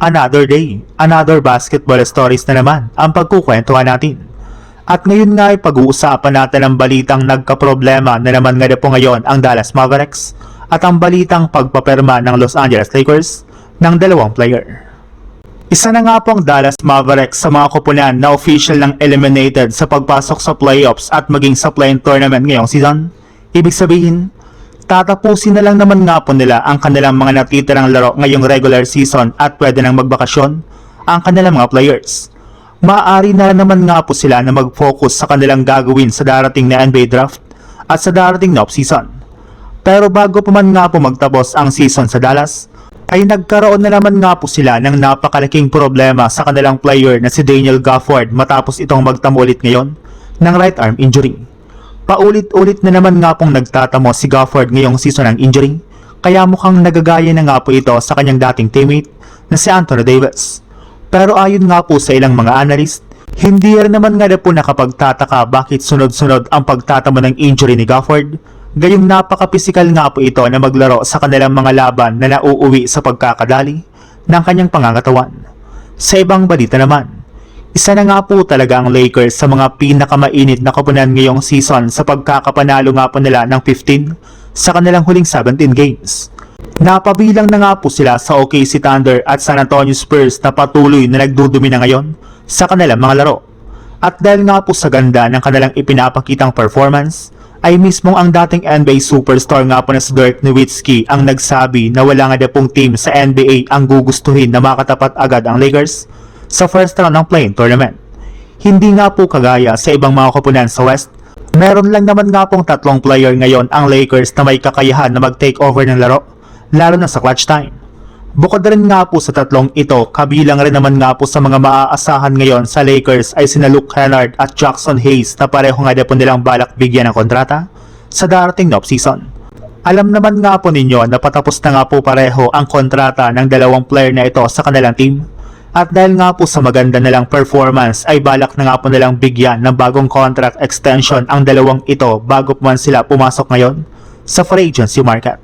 Another day, another basketball stories na naman ang pagkukwentuhan natin. At ngayon nga ay pag-uusapan natin ang balitang nagkaproblema na naman nga po ngayon ang Dallas Mavericks at ang balitang pagpaperma ng Los Angeles Lakers ng dalawang player. Isa na nga po ang Dallas Mavericks sa mga koponan na official ng eliminated sa pagpasok sa playoffs at maging sa play-in tournament ngayong season. Ibig sabihin, tatapusin na lang naman nga po nila ang kanilang mga natitirang laro ngayong regular season at pwede nang magbakasyon ang kanilang mga players. Maaari na naman nga po sila na mag-focus sa kanilang gagawin sa darating na NBA draft at sa darating na off-season. Pero bago pa man nga po magtapos ang season sa Dallas, ay nagkaroon na naman nga po sila ng napakalaking problema sa kanilang player na si Daniel Gafford matapos itong magtamo ulit ngayon ng right arm injury. Paulit-ulit na naman nga pong nagtatamo si Gafford ngayong season ng injury, kaya mukhang nagagaya na nga po ito sa kanyang dating teammate na si Anthony Davis. Pero ayon nga po sa ilang mga analyst, hindi rin naman nga po nakapagtataka bakit sunod-sunod ang pagtatamo ng injury ni Gafford, gayong napaka-pisikal nga po ito na maglaro sa kanilang mga laban na nauuwi sa pagkakadali ng kanyang pangangatawan. Sa ibang balita naman, isa na nga po talaga ang Lakers sa mga pinakamainit na koponan ngayong season sa pagkakapanalo nga po nila ng 15 sa kanilang huling 17 games. Napabilang na nga po sila sa OKC Thunder at San Antonio Spurs na patuloy na nagdudumi na ngayon sa kanilang mga laro. At dahil nga po sa ganda ng kanilang ipinapakitang performance, ay mismong ang dating NBA superstar nga po na si Dirk Nowitzki ang nagsabi na wala nga pong team sa NBA ang gugustuhin na makatapat agad ang Lakers sa first round ng play-in tournament. Hindi nga po kagaya sa ibang mga koponan sa West, meron lang naman nga pong tatlong player ngayon ang Lakers na may kakayahan na mag-take over ng laro, lalo na sa clutch time. Bukod rin nga po sa tatlong ito, kabilang rin naman nga po sa mga maaasahan ngayon sa Lakers ay sina Luke Kennard at Jackson Hayes na pareho nga po nilang balak bigyan ng kontrata sa darating na off-season. Alam naman nga po ninyo na patapos na nga po pareho ang kontrata ng dalawang player na ito sa kanilang team. At dahil nga po sa maganda nilang performance ay balak na nga po nilang bigyan ng bagong contract extension ang dalawang ito bago pa man sila pumasok ngayon sa free agency market.